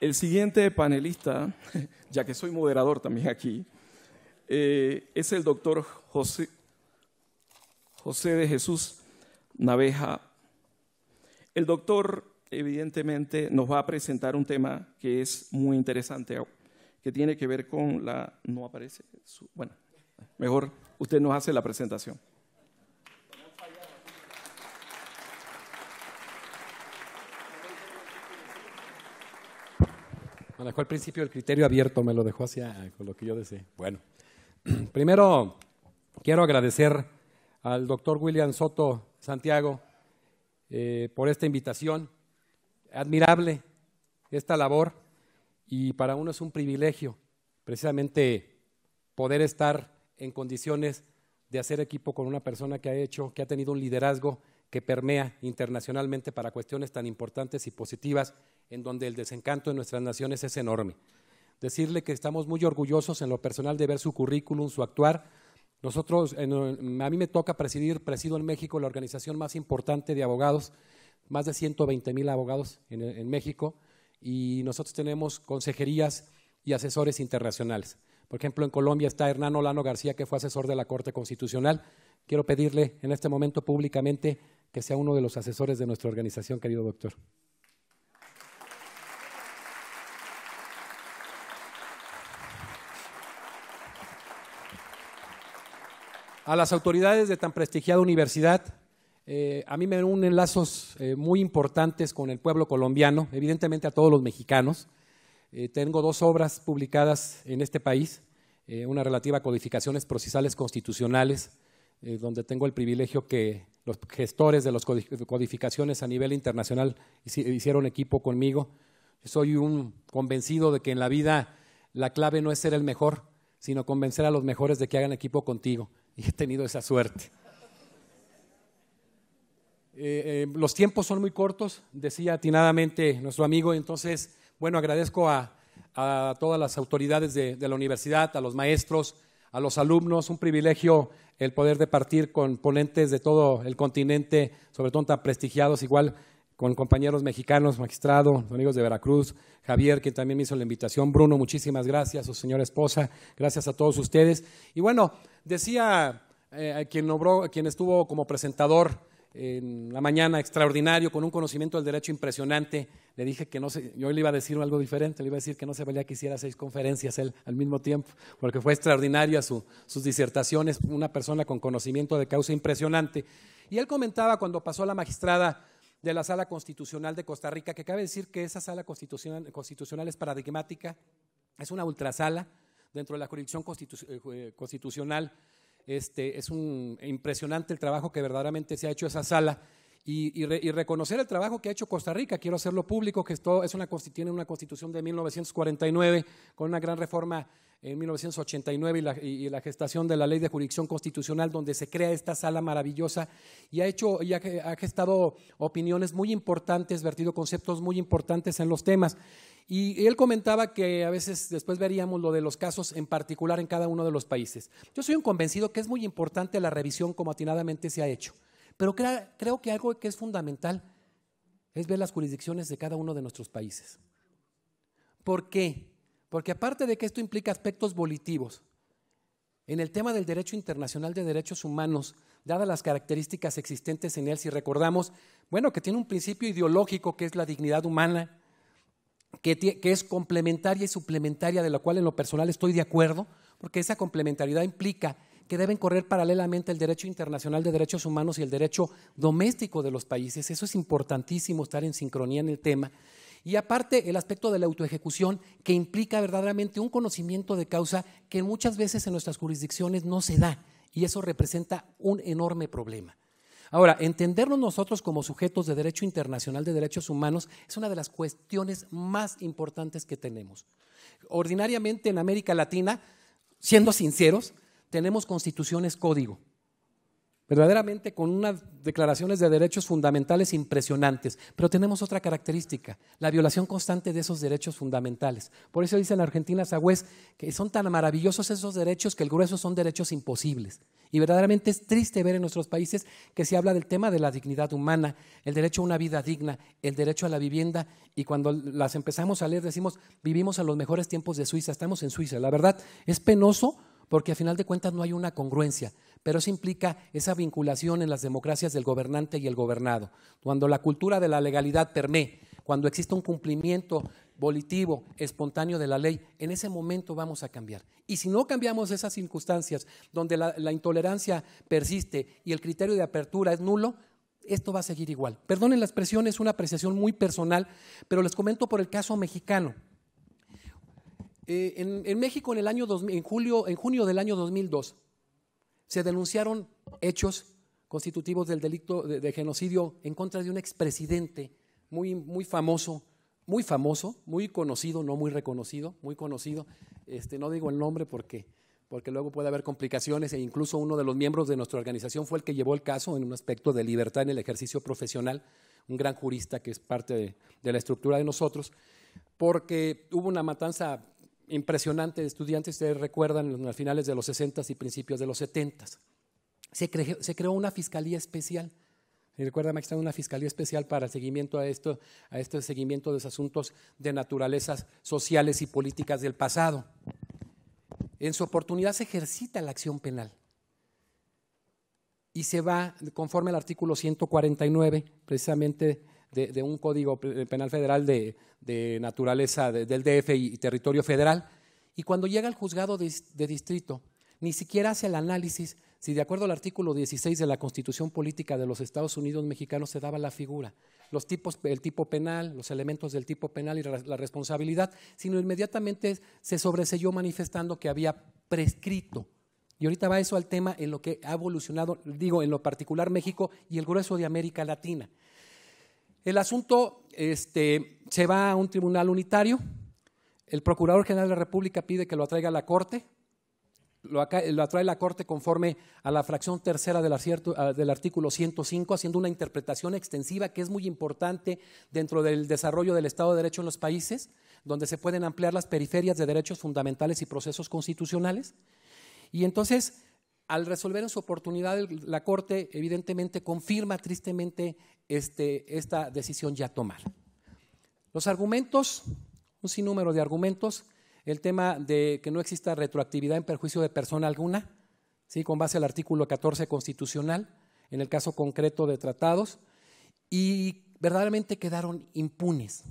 El siguiente panelista, ya que soy moderador también aquí, es el doctor José de Jesús Naveja. El doctor evidentemente nos va a presentar un tema que es muy interesante, que tiene que ver con la… No aparece. Bueno, mejor usted nos hace la presentación. Me dejó al principio el criterio abierto, me lo dejó hacia con lo que yo deseé. Bueno, primero quiero agradecer al doctor William Soto Santiago por esta invitación. Admirable esta labor, y para uno es un privilegio precisamente poder estar en condiciones de hacer equipo con una persona que ha tenido un liderazgo que permea internacionalmente para cuestiones tan importantes y positivas, en donde el desencanto de nuestras naciones es enorme. Decirle que estamos muy orgullosos en lo personal de ver su currículum, su actuar. Nosotros, a mí me toca presido en México la organización más importante de abogados, más de 120,000 abogados en México, y nosotros tenemos consejerías y asesores internacionales. Por ejemplo, en Colombia está Hernán Olano García, que fue asesor de la Corte Constitucional. Quiero pedirle en este momento públicamente que sea uno de los asesores de nuestra organización, querido doctor. A las autoridades de tan prestigiada universidad, a mí me unen lazos muy importantes con el pueblo colombiano, evidentemente a todos los mexicanos. Tengo 2 obras publicadas en este país, una relativa a codificaciones procesales constitucionales, donde tengo el privilegio que los gestores de las codificaciones a nivel internacional hicieron equipo conmigo. Soy un convencido de que en la vida la clave no es ser el mejor, sino convencer a los mejores de que hagan equipo contigo, y he tenido esa suerte. Los tiempos son muy cortos, decía atinadamente nuestro amigo, entonces, bueno, agradezco a todas las autoridades de la universidad, a los maestros, a los alumnos, un privilegio el poder departir con ponentes de todo el continente, sobre todo tan prestigiados, igual con compañeros mexicanos, magistrado, amigos de Veracruz, Javier, quien también me hizo la invitación, Bruno, muchísimas gracias, su señora esposa, gracias a todos ustedes. Y bueno, decía quien estuvo como presentador en la mañana, extraordinario, con un conocimiento del derecho impresionante, le dije que yo le iba a decir algo diferente, le iba a decir que no se valía que hiciera 6 conferencias él al mismo tiempo, porque fue extraordinaria sus disertaciones, una persona con conocimiento de causa impresionante. Y él comentaba cuando pasó la magistrada de la Sala Constitucional de Costa Rica, que cabe decir que esa Sala Constitucional es paradigmática, es una ultrasala dentro de la jurisdicción constitucional. Es impresionante el trabajo que verdaderamente se ha hecho esa sala, y reconocer el trabajo que ha hecho Costa Rica. Quiero hacerlo público, que tiene una constitución de 1949 con una gran reforma en 1989 y la gestación de la ley de jurisdicción constitucional, donde se crea esta sala maravillosa, y ha gestado opiniones muy importantes, vertido conceptos muy importantes en los temas. Y él comentaba que a veces después veríamos lo de los casos en particular en cada uno de los países. Yo soy un convencido que es muy importante la revisión como atinadamente se ha hecho, pero creo que algo que es fundamental es ver las jurisdicciones de cada uno de nuestros países. ¿Por qué? Porque aparte de que esto implica aspectos volitivos, en el tema del derecho internacional de derechos humanos, dadas las características existentes en él, si recordamos, bueno, que tiene un principio ideológico que es la dignidad humana, que es complementaria y suplementaria, de la cual en lo personal estoy de acuerdo, porque esa complementariedad implica que deben correr paralelamente el derecho internacional de derechos humanos y el derecho doméstico de los países. Eso es importantísimo, estar en sincronía en el tema. Y aparte el aspecto de la autoejecución, que implica verdaderamente un conocimiento de causa que muchas veces en nuestras jurisdicciones no se da, y eso representa un enorme problema. Ahora, entendernos nosotros como sujetos de derecho internacional de derechos humanos es una de las cuestiones más importantes que tenemos. Ordinariamente en América Latina, siendo sinceros, tenemos constituciones código. verdaderamente con unas declaraciones de derechos fundamentales impresionantes, pero tenemos otra característica, la violación constante de esos derechos fundamentales. Por eso dice en Argentina Sagüez que son tan maravillosos esos derechos que el grueso son derechos imposibles. Y verdaderamente es triste ver en nuestros países que se habla del tema de la dignidad humana, el derecho a una vida digna, el derecho a la vivienda, y cuando las empezamos a leer decimos, vivimos en los mejores tiempos de Suiza, estamos en Suiza. La verdad es penoso porque a final de cuentas no hay una congruencia, pero eso implica esa vinculación en las democracias del gobernante y el gobernado. Cuando la cultura de la legalidad permee, cuando existe un cumplimiento volitivo, espontáneo de la ley, en ese momento vamos a cambiar. Y si no cambiamos esas circunstancias donde la intolerancia persiste y el criterio de apertura es nulo, esto va a seguir igual. Perdonen la expresión, es una apreciación muy personal, pero les comento por el caso mexicano. En México en junio del año 2002 se denunciaron hechos constitutivos del delito de genocidio en contra de un expresidente muy famoso, muy conocido, no muy reconocido, muy conocido. No digo el nombre porque luego puede haber complicaciones, e incluso uno de los miembros de nuestra organización fue el que llevó el caso en un aspecto de libertad en el ejercicio profesional, un gran jurista que es parte de la estructura de nosotros, porque hubo una matanza impresionante de estudiantes, ustedes recuerdan, a finales de los 60s y principios de los 70s. Se creó una fiscalía especial. Y recuerda, Max, una fiscalía especial para el seguimiento a este seguimiento de los asuntos de naturalezas sociales y políticas del pasado. En su oportunidad se ejercita la acción penal y se va conforme al artículo 149, precisamente de un código penal federal de naturaleza del DF y territorio federal. Y cuando llega al juzgado de distrito, ni siquiera hace el análisis si de acuerdo al artículo 16 de la Constitución Política de los Estados Unidos Mexicanos se daba la figura, el tipo penal, los elementos del tipo penal y la responsabilidad, sino inmediatamente se sobreseyó manifestando que había prescrito. Y ahorita va eso al tema en lo que ha evolucionado, digo, en lo particular México y el grueso de América Latina. El asunto se va a un tribunal unitario, el Procurador General de la República pide que lo traiga a la Corte, lo atrae la Corte conforme a la fracción tercera del artículo 105, haciendo una interpretación extensiva que es muy importante dentro del desarrollo del Estado de Derecho en los países, donde se pueden ampliar las periferias de derechos fundamentales y procesos constitucionales. Y entonces, al resolver en su oportunidad, la Corte evidentemente confirma tristemente esta decisión ya tomada. Los argumentos, un sinnúmero de argumentos, el tema de que no exista retroactividad en perjuicio de persona alguna, ¿sí?, con base al artículo 14 constitucional, en el caso concreto de tratados, y verdaderamente quedaron impunes.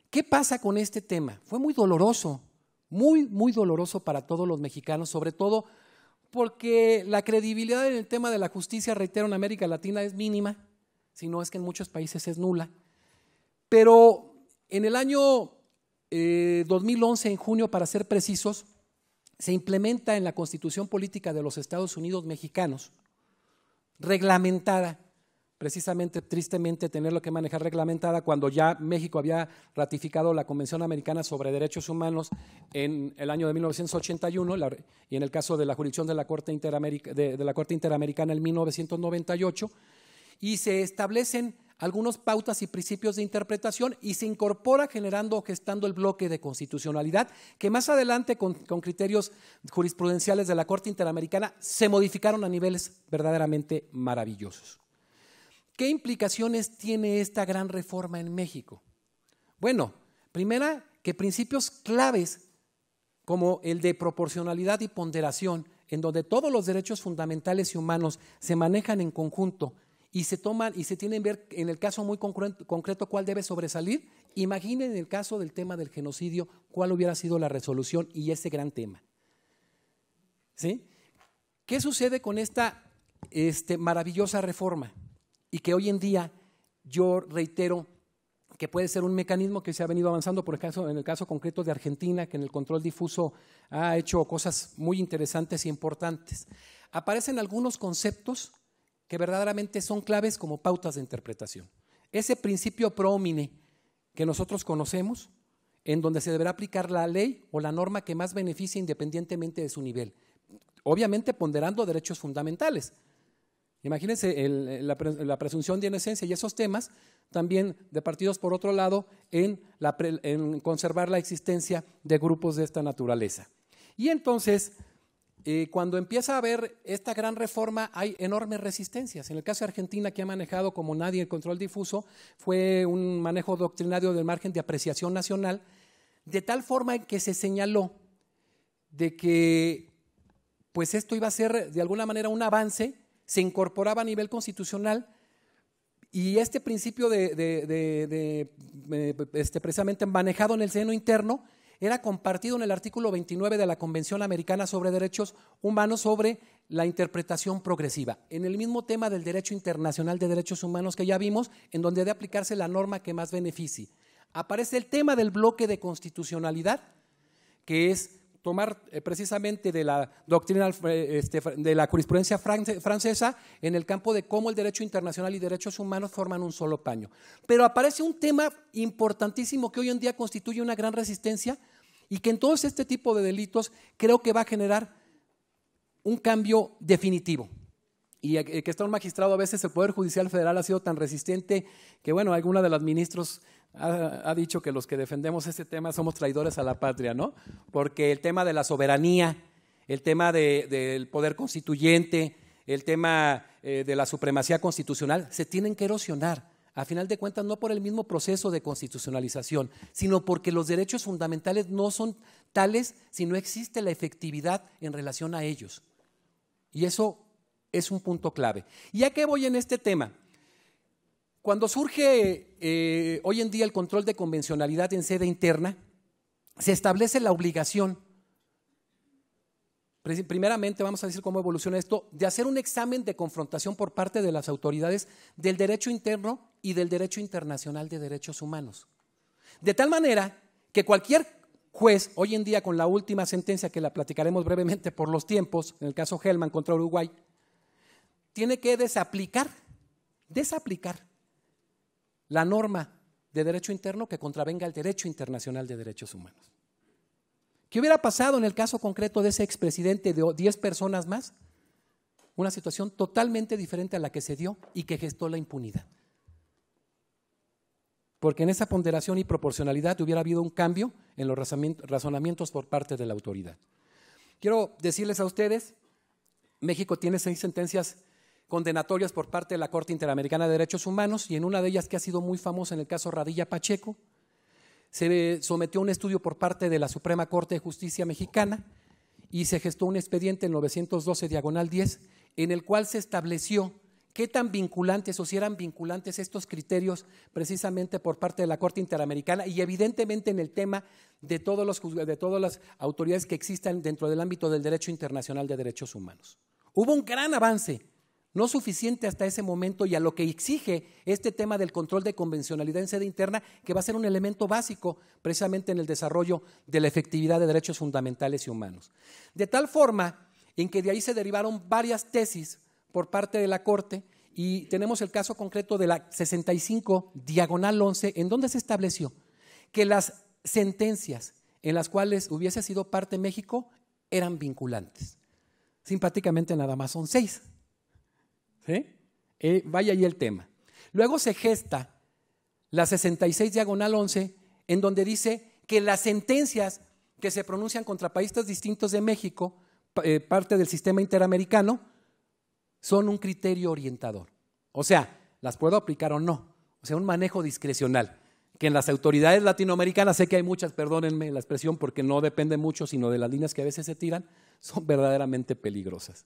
¿Qué pasa con este tema? Fue muy doloroso, muy doloroso para todos los mexicanos, sobre todo porque la credibilidad en el tema de la justicia, reitero, en América Latina es mínima, si no es que en muchos países es nula. Pero en el año 2011, en junio, para ser precisos, se implementa en la Constitución Política de los Estados Unidos Mexicanos, reglamentada, precisamente, tristemente, tenerlo que manejar reglamentada cuando ya México había ratificado la Convención Americana sobre Derechos Humanos en el año de 1981 y en el caso de la jurisdicción de la Corte Interamericana en 1998, y se establecen algunas pautas y principios de interpretación y se incorpora generando o gestando el bloque de constitucionalidad que más adelante con criterios jurisprudenciales de la Corte Interamericana se modificaron a niveles verdaderamente maravillosos. ¿Qué implicaciones tiene esta gran reforma en México? Bueno, primera, que principios claves como el de proporcionalidad y ponderación, en donde todos los derechos fundamentales y humanos se manejan en conjunto y se toman y se tienen que ver en el caso muy concreto cuál debe sobresalir. Imaginen en el caso del tema del genocidio cuál hubiera sido la resolución y ese gran tema. ¿Sí? ¿Qué sucede con esta maravillosa reforma? Y que hoy en día yo reitero que puede ser un mecanismo que se ha venido avanzando, en el caso concreto de Argentina, que en el control difuso ha hecho cosas muy interesantes y importantes. Aparecen algunos conceptos que verdaderamente son claves como pautas de interpretación. Ese principio pro homine que nosotros conocemos, en donde se deberá aplicar la ley o la norma que más beneficie independientemente de su nivel, obviamente ponderando derechos fundamentales. Imagínense la presunción de inocencia y esos temas también departidos por otro lado en conservar la existencia de grupos de esta naturaleza. Y entonces, cuando empieza a haber esta gran reforma, hay enormes resistencias. En el caso de Argentina, que ha manejado como nadie el control difuso, fue un manejo doctrinario del margen de apreciación nacional, de tal forma en que se señaló de que pues esto iba a ser de alguna manera un avance, se incorporaba a nivel constitucional y este principio precisamente manejado en el seno interno era compartido en el artículo 29 de la Convención Americana sobre Derechos Humanos sobre la interpretación progresiva, en el mismo tema del derecho internacional de derechos humanos que ya vimos, en donde debe aplicarse la norma que más beneficie. Aparece el tema del bloque de constitucionalidad, que es tomar precisamente de la doctrina de la jurisprudencia francesa en el campo de cómo el derecho internacional y derechos humanos forman un solo paño. Pero aparece un tema importantísimo que hoy en día constituye una gran resistencia y que en todo este tipo de delitos creo que va a generar un cambio definitivo. Y que está un magistrado, a veces el Poder Judicial Federal ha sido tan resistente que, bueno, alguna de los ministros ha dicho que los que defendemos este tema somos traidores a la patria, ¿no? Porque el tema de la soberanía, el tema del poder constituyente, el tema de la supremacía constitucional, se tienen que erosionar. A final de cuentas, no por el mismo proceso de constitucionalización, sino porque los derechos fundamentales no son tales si no existe la efectividad en relación a ellos. Y eso es un punto clave. ¿Y a qué voy en este tema? Cuando surge hoy en día el control de convencionalidad en sede interna, se establece la obligación, primeramente vamos a decir cómo evoluciona esto, de hacer un examen de confrontación por parte de las autoridades del derecho interno y del derecho internacional de derechos humanos. De tal manera que cualquier juez, hoy en día con la última sentencia que la platicaremos brevemente por los tiempos, en el caso Hellman contra Uruguay, tiene que desaplicar la norma de derecho interno que contravenga el derecho internacional de derechos humanos. ¿Qué hubiera pasado en el caso concreto de ese expresidente de 10 personas más? Una situación totalmente diferente a la que se dio y que gestó la impunidad. Porque en esa ponderación y proporcionalidad hubiera habido un cambio en los razonamientos por parte de la autoridad. Quiero decirles a ustedes, México tiene 6 sentencias condenatorias por parte de la Corte Interamericana de Derechos Humanos y en una de ellas que ha sido muy famosa en el caso Radilla Pacheco, se sometió a un estudio por parte de la Suprema Corte de Justicia Mexicana y se gestó un expediente en 912/10 en el cual se estableció qué tan vinculantes o si eran vinculantes estos criterios precisamente por parte de la Corte Interamericana y evidentemente en el tema de todas las autoridades que existan dentro del ámbito del derecho internacional de derechos humanos. Hubo un gran avance, no suficiente hasta ese momento y a lo que exige este tema del control de convencionalidad en sede interna, que va a ser un elemento básico precisamente en el desarrollo de la efectividad de derechos fundamentales y humanos. De tal forma en que de ahí se derivaron varias tesis por parte de la Corte y tenemos el caso concreto de la 65/11, en donde se estableció que las sentencias en las cuales hubiese sido parte México eran vinculantes. Simpáticamente nada más son 6. ¿Sí? Vaya ahí el tema. Luego se gesta la 66/11, en donde dice que las sentencias que se pronuncian contra países distintos de México, parte del sistema interamericano, son un criterio orientador. O sea, las puedo aplicar o no. O sea, un manejo discrecional. Que en las autoridades latinoamericanas, sé que hay muchas, perdónenme la expresión, porque no depende mucho, sino de las líneas que a veces se tiran, son verdaderamente peligrosas.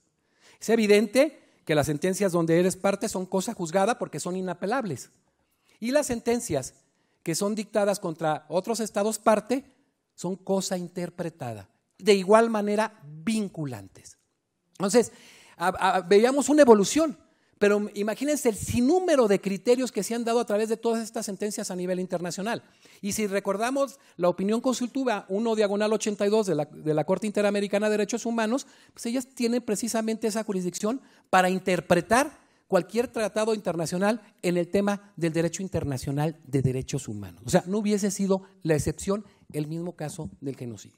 Es evidente que las sentencias donde eres parte son cosa juzgada porque son inapelables. Y las sentencias que son dictadas contra otros estados parte son cosa interpretada. De igual manera, vinculantes. Entonces, veíamos una evolución, pero imagínense el sinnúmero de criterios que se han dado a través de todas estas sentencias a nivel internacional. Y si recordamos la opinión consultiva 1/82 de la Corte Interamericana de Derechos Humanos, pues ellas tienen precisamente esa jurisdicción para interpretar cualquier tratado internacional en el tema del derecho internacional de derechos humanos. O sea, no hubiese sido la excepción el mismo caso del genocidio.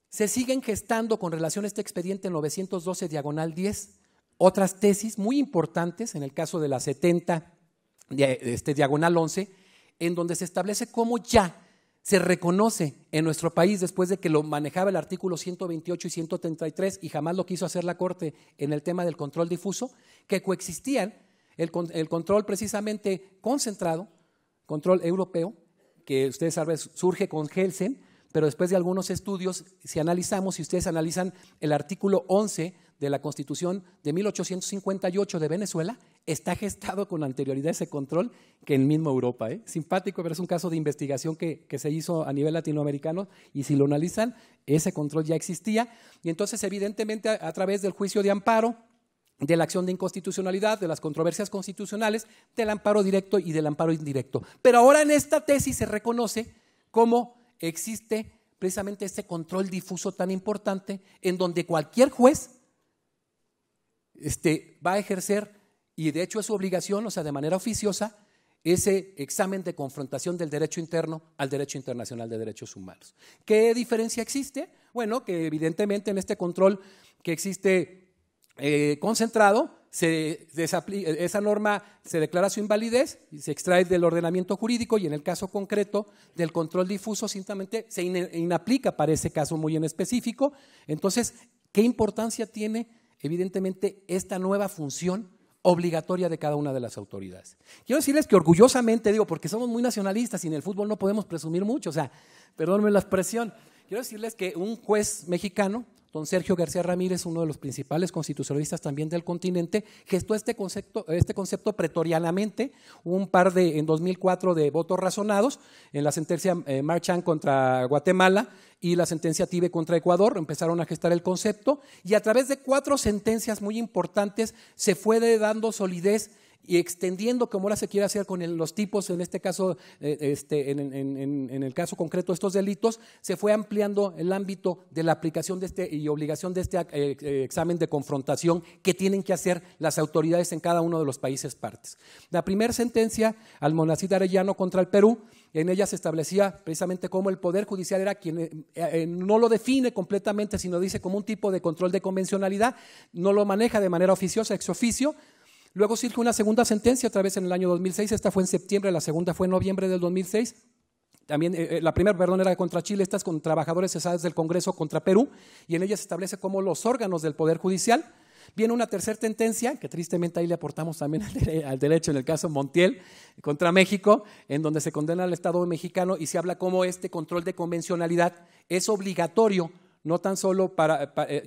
Se siguen gestando con relación a este expediente 912/10 otras tesis muy importantes, en el caso de la 70, diagonal 11, en donde se establece cómo ya se reconoce en nuestro país, después de que lo manejaba el artículo 128 y 133 y jamás lo quiso hacer la Corte en el tema del control difuso, que coexistían el control precisamente concentrado, control europeo, que ustedes saben surge con Kelsen, pero después de algunos estudios, si analizamos, si ustedes analizan el artículo 11 de la Constitución de 1858 de Venezuela, está gestado con anterioridad ese control que en mismo Europa. Simpático, pero es un caso de investigación que se hizo a nivel latinoamericano y si lo analizan, ese control ya existía y entonces evidentemente a través del juicio de amparo, de la acción de inconstitucionalidad, de las controversias constitucionales, del amparo directo y del amparo indirecto. Pero ahora en esta tesis se reconoce cómo existe precisamente este control difuso tan importante en donde cualquier juez va a ejercer, y de hecho es su obligación, o sea, de manera oficiosa, ese examen de confrontación del derecho interno al derecho internacional de derechos humanos. ¿Qué diferencia existe? Bueno, que evidentemente en este control que existe concentrado, esa norma se declara su invalidez y se extrae del ordenamiento jurídico y en el caso concreto del control difuso simplemente se inaplica para ese caso muy en específico. Entonces, ¿qué importancia tiene evidentemente esta nueva función obligatoria de cada una de las autoridades? Quiero decirles que orgullosamente, digo, porque somos muy nacionalistas y en el fútbol no podemos presumir mucho, o sea, perdónenme la expresión, quiero decirles que un juez mexicano, don Sergio García Ramírez, uno de los principales constitucionalistas también del continente, gestó este concepto pretorianamente, en 2004 de votos razonados, en la sentencia Marchand contra Guatemala y la sentencia Tibe contra Ecuador, empezaron a gestar el concepto y a través de 4 sentencias muy importantes se fue dando solidez y extendiendo, como ahora se quiere hacer con los tipos, en este caso, en el caso concreto de estos delitos, se fue ampliando el ámbito de la aplicación de y obligación de examen de confrontación que tienen que hacer las autoridades en cada uno de los países partes. La primera sentencia, Almonacid Arellano contra el Perú, en ella se establecía precisamente cómo el Poder Judicial era quien no lo define completamente, sino dice como un tipo de control de convencionalidad, no lo maneja de manera oficiosa, ex oficio. Luego surge una segunda sentencia, otra vez en el año 2006, esta fue en septiembre, la segunda fue en noviembre del 2006. También, la primera, era contra Chile, esta es con trabajadores cesados del Congreso contra Perú, y en ella se establece como los órganos del Poder Judicial. Viene una tercera sentencia, que tristemente ahí le aportamos también al derecho en el caso Montiel, contra México, en donde se condena al Estado mexicano y se habla cómo este control de convencionalidad es obligatorio, no tan solo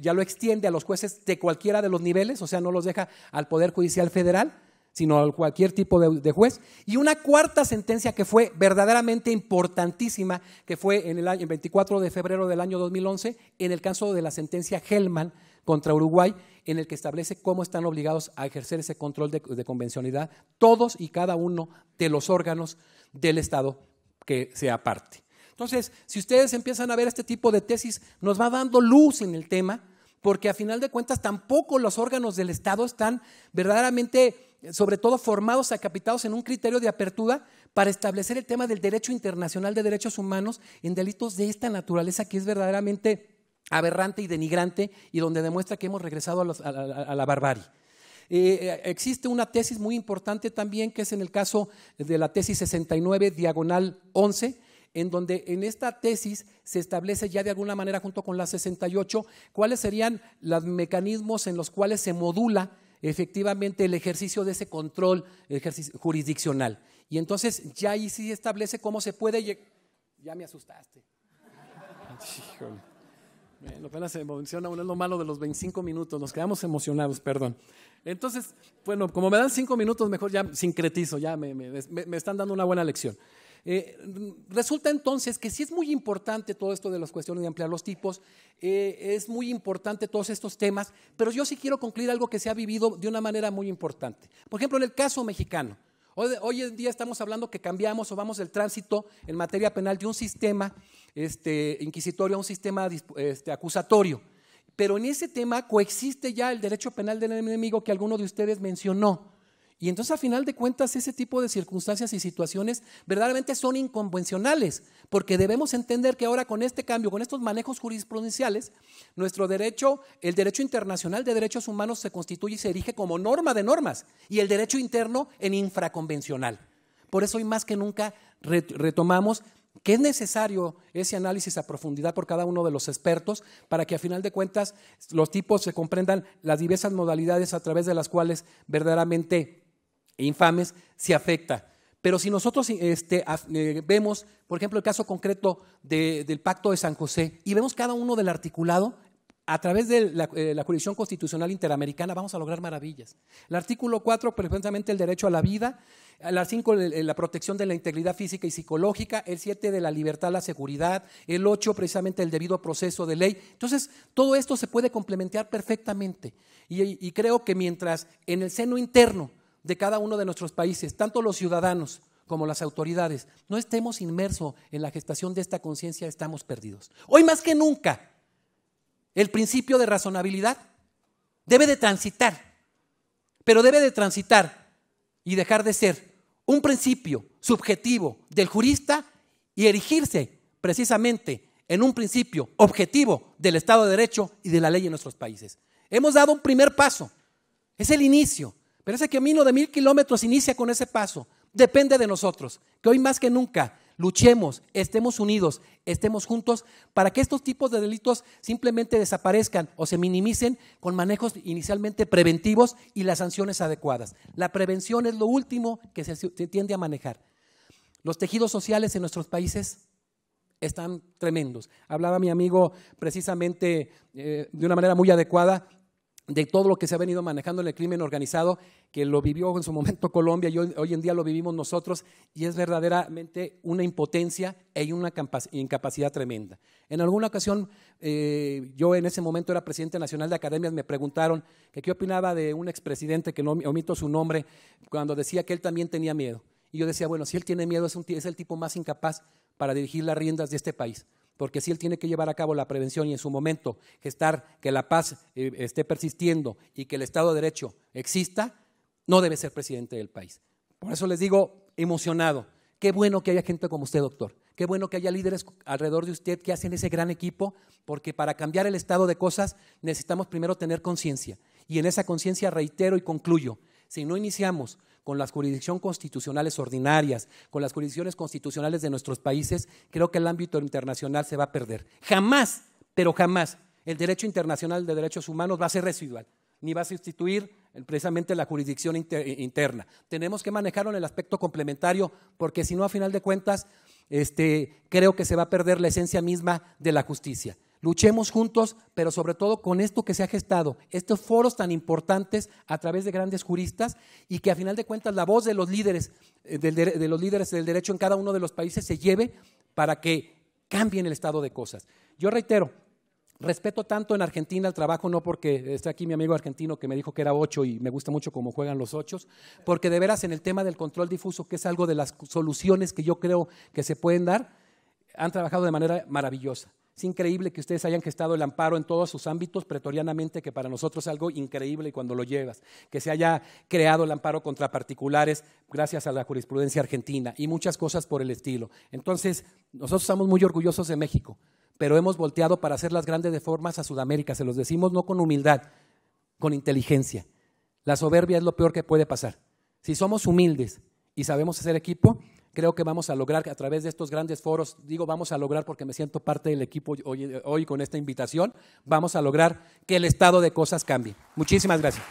ya lo extiende a los jueces de cualquiera de los niveles, o sea, no los deja al Poder Judicial Federal, sino a cualquier tipo de juez. Y una cuarta sentencia que fue verdaderamente importantísima, que fue en el 24 de febrero del año 2011, en el caso de la sentencia Hellman contra Uruguay, en el que establece cómo están obligados a ejercer ese control de convencionalidad todos y cada uno de los órganos del Estado que sea parte. Entonces, si ustedes empiezan a ver este tipo de tesis, nos va dando luz en el tema, porque a final de cuentas tampoco los órganos del Estado están verdaderamente, sobre todo formados, capacitados en un criterio de apertura para establecer el tema del derecho internacional de derechos humanos en delitos de esta naturaleza que es verdaderamente aberrante y denigrante y donde demuestra que hemos regresado a la barbarie. Existe una tesis muy importante también que es en el caso de la tesis 69 diagonal 11, en donde en esta tesis se establece ya de alguna manera junto con la 68 cuáles serían los mecanismos en los cuales se modula efectivamente el ejercicio de ese control jurisdiccional. Y entonces ya ahí sí establece cómo se puede… Ya me asustaste. Híjole. Bueno, apenas se emociona uno, es lo malo de los 25 minutos, nos quedamos emocionados, perdón. Entonces, bueno, como me dan 5 minutos, mejor ya sincretizo, ya me están dando una buena lección. Resulta entonces que sí es muy importante todo esto de las cuestiones de ampliar los tipos, es muy importante todos estos temas, pero yo sí quiero concluir algo que se ha vivido de una manera muy importante. Por ejemplo, en el caso mexicano, hoy en día estamos hablando que cambiamos o vamos del tránsito en materia penal de un sistema inquisitorio a un sistema acusatorio, pero en ese tema coexiste ya el derecho penal del enemigo que alguno de ustedes mencionó. Y entonces, a final de cuentas, ese tipo de circunstancias y situaciones verdaderamente son inconvencionales, porque debemos entender que ahora con este cambio, con estos manejos jurisprudenciales, nuestro derecho, el derecho internacional de derechos humanos se constituye y se erige como norma de normas, y el derecho interno en infraconvencional. Por eso hoy más que nunca retomamos que es necesario ese análisis a profundidad por cada uno de los expertos para que a final de cuentas los tipos se comprendan las diversas modalidades a través de las cuales verdaderamente infames se afecta. Pero si nosotros vemos, por ejemplo, el caso concreto del Pacto de San José y vemos cada uno del articulado, a través de la jurisdicción constitucional interamericana vamos a lograr maravillas. El artículo 4, precisamente el derecho a la vida, el 5, la protección de la integridad física y psicológica, el 7 de la libertad, la seguridad, el 8 precisamente el debido proceso de ley. Entonces, todo esto se puede complementar perfectamente y creo que mientras en el seno interno de cada uno de nuestros países, tanto los ciudadanos como las autoridades, no estemos inmersos en la gestación de esta conciencia, estamos perdidos. Hoy más que nunca, el principio de razonabilidad debe de transitar, pero debe de transitar y dejar de ser un principio subjetivo del jurista y erigirse precisamente en un principio objetivo del Estado de Derecho y de la ley en nuestros países. Hemos dado un primer paso, es el inicio, pero ese camino de 1000 kilómetros inicia con ese paso. Depende de nosotros, que hoy más que nunca luchemos, estemos unidos, estemos juntos para que estos tipos de delitos simplemente desaparezcan o se minimicen con manejos inicialmente preventivos y las sanciones adecuadas. La prevención es lo último que se tiende a manejar. Los tejidos sociales en nuestros países están tremendos. Hablaba mi amigo precisamente de una manera muy adecuada de todo lo que se ha venido manejando en el crimen organizado, que lo vivió en su momento Colombia y hoy en día lo vivimos nosotros, y es verdaderamente una impotencia e una incapacidad tremenda. En alguna ocasión, yo en ese momento era presidente nacional de academias, me preguntaron que qué opinaba de un expresidente, que no omito su nombre, cuando decía que él también tenía miedo. Y yo decía, bueno, si él tiene miedo es el tipo más incapaz para dirigir las riendas de este país. Porque si él tiene que llevar a cabo la prevención y en su momento gestar que la paz esté persistiendo y que el Estado de Derecho exista, no debe ser presidente del país. Por eso les digo, emocionado, qué bueno que haya gente como usted, doctor, qué bueno que haya líderes alrededor de usted que hacen ese gran equipo, porque para cambiar el estado de cosas necesitamos primero tener conciencia. Y en esa conciencia reitero y concluyo, si no iniciamos con las jurisdicciones constitucionales ordinarias, con las jurisdicciones constitucionales de nuestros países, creo que el ámbito internacional se va a perder. Jamás, pero jamás, el derecho internacional de derechos humanos va a ser residual, ni va a sustituir precisamente la jurisdicción interna. Tenemos que manejarlo en el aspecto complementario, porque si no, a final de cuentas, creo que se va a perder la esencia misma de la justicia. Luchemos juntos, pero sobre todo con esto que se ha gestado, estos foros tan importantes a través de grandes juristas, y que a final de cuentas la voz de los líderes del derecho en cada uno de los países se lleve para que cambien el estado de cosas. Yo reitero, respeto tanto en Argentina el trabajo, no porque está aquí mi amigo argentino que me dijo que era 8 y me gusta mucho cómo juegan los 8, porque de veras en el tema del control difuso, que es algo de las soluciones que yo creo que se pueden dar, han trabajado de manera maravillosa. Es increíble que ustedes hayan gestado el amparo en todos sus ámbitos pretorianamente, que para nosotros es algo increíble cuando lo llevas, que se haya creado el amparo contra particulares gracias a la jurisprudencia argentina y muchas cosas por el estilo. Entonces, nosotros estamos muy orgullosos de México, pero hemos volteado para hacer las grandes reformas a Sudamérica, se los decimos no con humildad, con inteligencia. La soberbia es lo peor que puede pasar. Si somos humildes y sabemos hacer equipo, creo que vamos a lograr a través de estos grandes foros, digo vamos a lograr porque me siento parte del equipo hoy con esta invitación, vamos a lograr que el estado de cosas cambie. Muchísimas gracias.